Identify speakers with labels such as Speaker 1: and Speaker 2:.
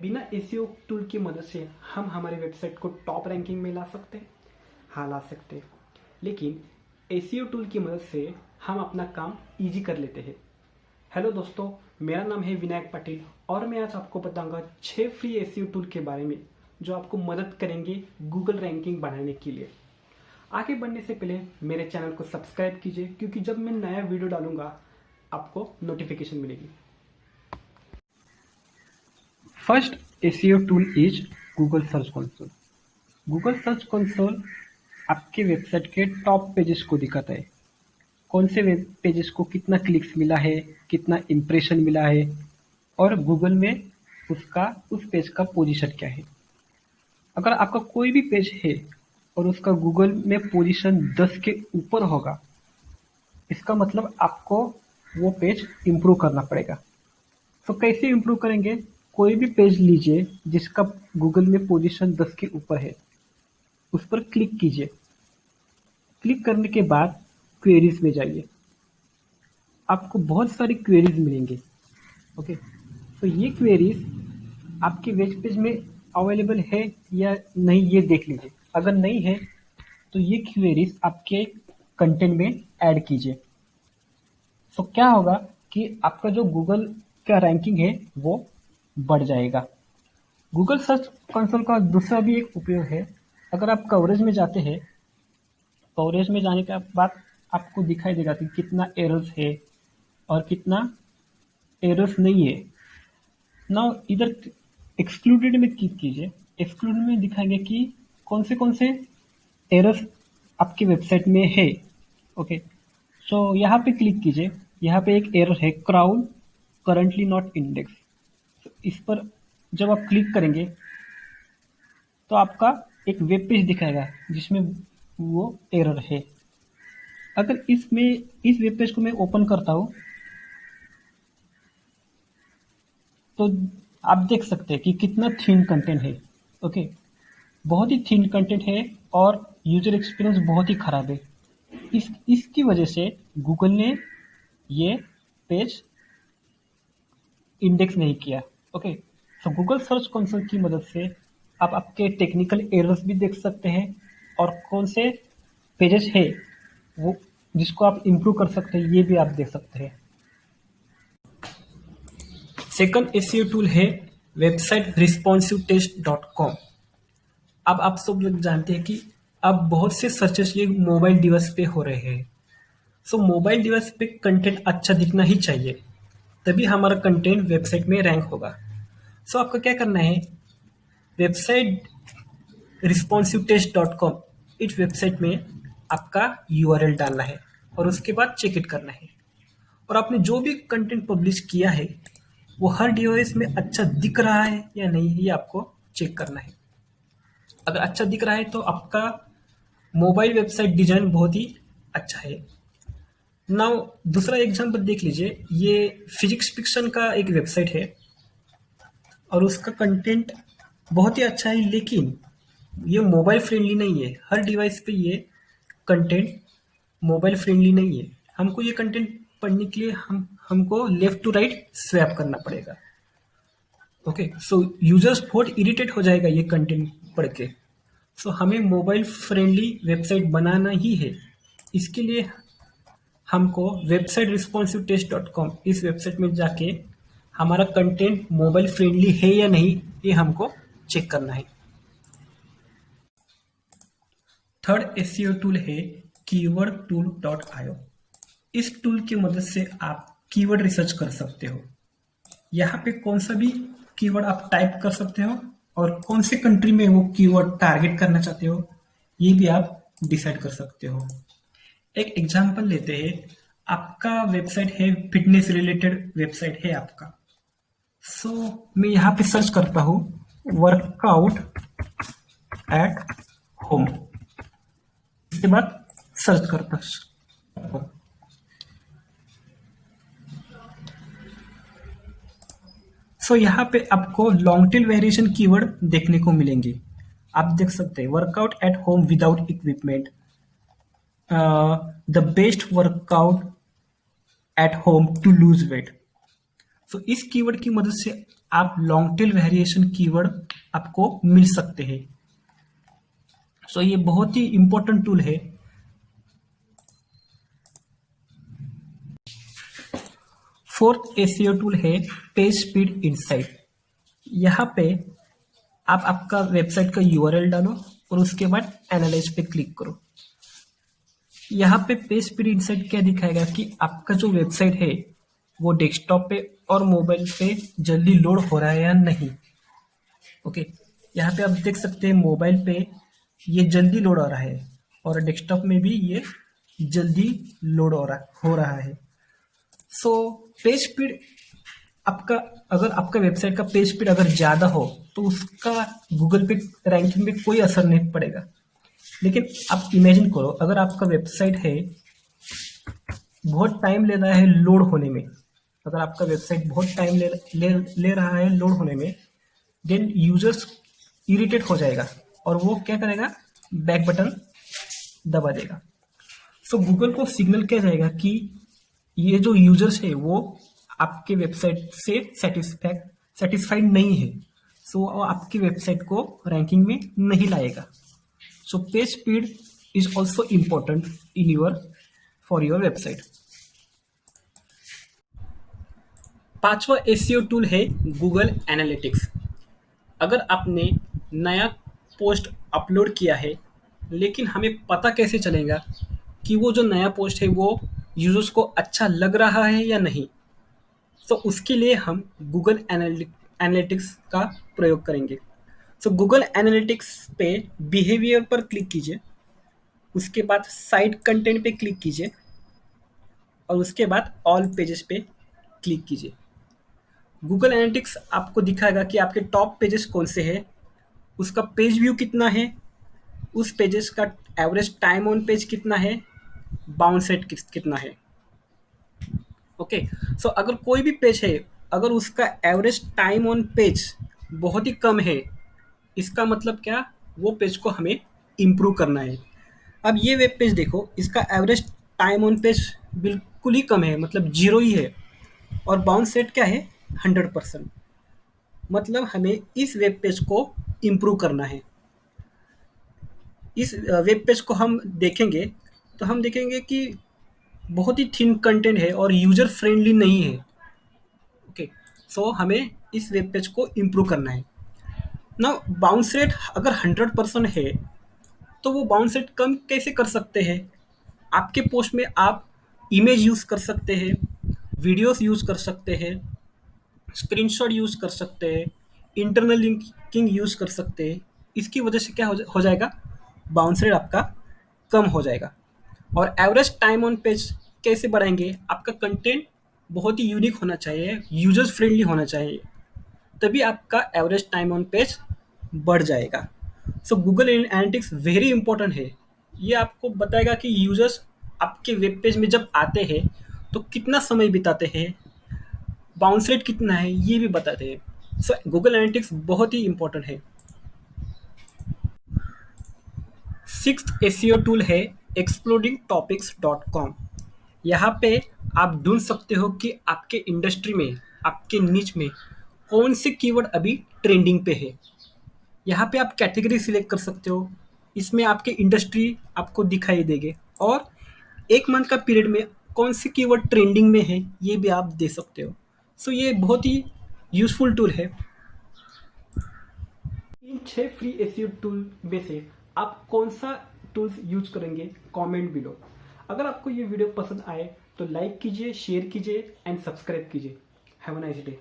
Speaker 1: बिना SEO tool की मदद से हम हमारी वेबसाइट को टॉप रैंकिंग में ला सकते हैं। हाँ, ला सकते हैं, लेकिन एसईओ टूल की मदद से हम अपना काम इजी कर लेते हैं। हेलो दोस्तों, मेरा नाम है विनायक पाटिल और मैं आज आपको बताऊंगा 6 फ्री एसईओ टूल के बारे में जो आपको मदद करेंगे गूगल रैंकिंग बढ़ाने के लिए। आगे बढ़ने से पहले मेरे चैनल को सब्सक्राइब कीजिए, क्योंकि जब मैं नया वीडियो डालूंगा आपको नोटिफिकेशन मिलेगी। First SEO tool is Google search console. Google search console आपके वेबसाइट के टॉप पेजेस को दिखाता है। कौन से वेब पेजेस को कितना क्लिक्स मिला है, कितना इम्प्रेशन मिला है और गूगल में उस पेज का पोजीशन क्या है। अगर आपका कोई भी पेज है और उसका गूगल में पोजीशन 10 के ऊपर होगा, इसका मतलब आपको वो पेज इम्प्रूव करना पड़ेगा। तो कैसे इम्प्रूव करेंगे? कोई भी पेज लीजिए जिसका गूगल में पोजीशन 10 के ऊपर है, उस पर क्लिक कीजिए। क्लिक करने के बाद क्वेरीज में जाइए। आपको बहुत सारी क्वेरीज मिलेंगे। ओके, तो ये क्वेरीज आपके वेब पेज में अवेलेबल है या नहीं, ये देख लीजिए। अगर नहीं है तो ये क्वेरीज आपके कंटेंट में ऐड कीजिए। तो क्या होगा कि आपका जो गूगल का रैंकिंग है वो बढ़ जाएगा। गूगल सर्च कंसोल का दूसरा भी एक उपयोग है। अगर आप कवरेज में जाते हैं, कवरेज में जाने के बाद आपको दिखाई देगा कि कितना एरर्स है और कितना एरर्स नहीं है। नाउ इधर एक्सक्लूडेड में क्लिक कीजिए। एक्सक्लूडेड में दिखाएंगे कि कौन से एरर्स आपकी वेबसाइट में है। ओके, सो यहाँ पे क्लिक कीजिए। यहाँ पे एक एरर है, क्राउड करंटली नॉट इंडेक्स। इस पर जब आप क्लिक करेंगे तो आपका एक वेब पेज दिखाएगा जिसमें वो एरर है। अगर इस वेब पेज को मैं ओपन करता हूँ तो आप देख सकते हैं कि कितना थीन कंटेंट है। ओके, बहुत ही थीन कंटेंट है और यूजर एक्सपीरियंस बहुत ही खराब है। इसकी वजह से गूगल ने ये पेज इंडेक्स नहीं किया। ओके, तो गूगल सर्च कंसोल की मदद से आप आपके टेक्निकल एरर्स भी देख सकते हैं और कौन से पेजेस है वो जिसको आप इम्प्रूव कर सकते हैं, ये भी आप देख सकते हैं। सेकंड एसईओ टूल है वेबसाइट रिस्पॉन्सिव टेस्ट .com। अब आप सब लोग जानते हैं कि अब बहुत से सर्चेस ये मोबाइल डिवाइस पे हो रहे हैं। सो मोबाइल डिवाइस पे कंटेंट अच्छा दिखना ही चाहिए, तभी हमारा कंटेंट वेबसाइट में रैंक होगा। सो आपको क्या करना है, वेबसाइट रिस्पॉन्सिव टेस्ट .com इस वेबसाइट में आपका यूआरएल डालना है और उसके बाद चेक इट करना है। और आपने जो भी कंटेंट पब्लिश किया है वो हर डिवाइस में अच्छा दिख रहा है या नहीं, ये आपको चेक करना है। अगर अच्छा दिख रहा है तो आपका मोबाइल वेबसाइट डिजाइन बहुत ही अच्छा है। नाउ दूसरा एग्जांपल देख लीजिए। ये फिजिक्स फिक्शन का एक वेबसाइट है और उसका कंटेंट बहुत ही अच्छा है, लेकिन ये मोबाइल फ्रेंडली नहीं है। हर डिवाइस पे ये कंटेंट मोबाइल फ्रेंडली नहीं है। हमको ये कंटेंट पढ़ने के लिए हमको लेफ्ट टू राइट स्वैप करना पड़ेगा। ओके, सो यूजर्स बहुत इरिटेट हो जाएगा ये कंटेंट पढ़ के। सो हमें मोबाइल फ्रेंडली वेबसाइट बनाना ही है। इसके लिए हमको वेबसाइट रिस्पॉन्सिव टेस्ट .com इस वेबसाइट में जाके हमारा कंटेंट मोबाइल फ्रेंडली है या नहीं, ये हमको चेक करना है। थर्ड एसईओ टूल है keywordtool.io। इस टूल की मदद से आप कीवर्ड रिसर्च कर सकते हो। यहाँ पे कौन सा भी कीवर्ड आप टाइप कर सकते हो और कौन से कंट्री में वो कीवर्ड टारगेट करना चाहते हो, ये भी आप डिसाइड कर सकते हो। एक एग्जांपल लेते हैं। आपका वेबसाइट है, फिटनेस रिलेटेड वेबसाइट है आपका। सो मैं यहाँ पे सर्च करता हूँ वर्कआउट एट होम। इसके बाद सर्च करता हूँ। सो यहाँ पे आपको लॉन्ग टेल वेरिएशन कीवर्ड देखने को मिलेंगे। आप देख सकते हैं workout at home without equipment, the best workout at home to lose weight. तो इस कीवर्ड की मदद से आप लॉन्ग टेल वेरिएशन कीवर्ड आपको मिल सकते हैं। सो ये बहुत ही इंपॉर्टेंट टूल है। फोर्थ एसईओ टूल है पेज स्पीड इनसाइट। यहाँ पे आप आपका वेबसाइट का यूआरएल डालो और उसके बाद एनालाइज पे क्लिक करो। यहाँ पे पेज स्पीड इनसाइट क्या दिखाएगा कि आपका जो वेबसाइट है वो डेस्कटॉप पे और मोबाइल पे जल्दी लोड हो रहा है या नहीं। ओके, यहाँ पे आप देख सकते हैं मोबाइल पे ये जल्दी लोड हो रहा है और डेस्कटॉप में भी ये जल्दी लोड हो रहा है। सो पेज स्पीड आपका, अगर आपका वेबसाइट का पेज स्पीड अगर ज़्यादा हो तो उसका गूगल पे रैंकिंग में कोई असर नहीं पड़ेगा। लेकिन आप इमेजिन करो, अगर आपका वेबसाइट है बहुत टाइम ले रहा है लोड होने में, अगर आपका वेबसाइट बहुत टाइम ले रहा है लोड होने में, देन यूजर्स इरिटेट हो जाएगा और वो क्या करेगा, बैक बटन दबा देगा। सो गूगल को सिग्नल क्या जाएगा कि ये जो यूजर्स है वो आपके वेबसाइट से सेटिस्फाइड नहीं है, सो वो आपकी वेबसाइट को रैंकिंग में नहीं लाएगा। So page speed is also important for your website. पांचवा एसईओ टूल है गूगल एनालिटिक्स। अगर आपने नया पोस्ट अपलोड किया है लेकिन हमें पता कैसे चलेगा कि वो जो नया पोस्ट है वो यूजर्स को अच्छा लग रहा है या नहीं, तो उसके लिए हम गूगल एनालिटिक्स का प्रयोग करेंगे। सो गूगल एनालिटिक्स पे बिहेवियर पर क्लिक कीजिए, उसके बाद साइट कंटेंट पे क्लिक कीजिए और उसके बाद ऑल पेजेस पे क्लिक कीजिए। गूगल एनालिटिक्स आपको दिखाएगा कि आपके टॉप पेजेस कौन से हैं, उसका पेज व्यू कितना है, उस पेजेस का एवरेज टाइम ऑन पेज कितना है, बाउंस रेट कितना है। ओके, सो अगर कोई भी पेज है, अगर उसका एवरेज टाइम ऑन पेज बहुत ही कम है, इसका मतलब क्या, वो पेज को हमें इम्प्रूव करना है। अब ये वेब पेज देखो, इसका एवरेज टाइम ऑन पेज बिल्कुल ही कम है, मतलब जीरो ही है, और बाउंस रेट क्या है, 100%। मतलब हमें इस वेब पेज को इम्प्रूव करना है। इस वेब पेज को हम देखेंगे तो हम देखेंगे कि बहुत ही थिन कंटेंट है और यूजर फ्रेंडली नहीं है। ओके, सो हमें इस वेब पेज को इम्प्रूव करना है ना। बाउंस रेट अगर 100% है तो वो बाउंस रेट कम कैसे कर सकते हैं। आपके पोस्ट में आप इमेज यूज़ कर सकते हैं, वीडियोस यूज़ कर सकते हैं, स्क्रीनशॉट यूज़ कर सकते हैं, इंटरनल लिंकिंग यूज़ कर सकते हैं। इसकी वजह से क्या हो जाएगा, बाउंस रेट आपका कम हो जाएगा। और एवरेज टाइम ऑन पेज कैसे बढ़ाएंगे, आपका कंटेंट बहुत ही यूनिक होना चाहिए, यूजर्स फ्रेंडली होना चाहिए, तभी आपका एवरेज टाइम ऑन पेज बढ़ जाएगा। सो गूगल एनालिटिक्स वेरी इंपॉर्टेंट है। ये आपको बताएगा कि यूजर्स आपके वेब पेज में जब आते हैं तो कितना समय बिताते हैं, बाउंस रेट कितना है, ये भी बताते हैं। सो गूगल एनालिटिक्स बहुत ही इंपॉर्टेंट है। सिक्स्थ एसईओ टूल है explodingtopics.com। यहाँ पे आप ढूंढ सकते हो कि आपके इंडस्ट्री में, आपके निच में कौन से कीवर्ड अभी ट्रेंडिंग पे है। यहाँ पे आप कैटेगरी सिलेक्ट कर सकते हो, इसमें आपके इंडस्ट्री आपको दिखाई देंगे और एक मंथ का पीरियड में कौन से कीवर्ड ट्रेंडिंग में है ये भी आप दे सकते हो। सो ये बहुत ही यूजफुल टूल है। इन 6 फ्री एसईओ टूल में से आप कौन सा टूल्स यूज करेंगे, कमेंट बिलो। अगर आपको ये वीडियो पसंद आए तो लाइक कीजिए, शेयर कीजिए एंड सब्सक्राइब कीजिए। Have a nice day.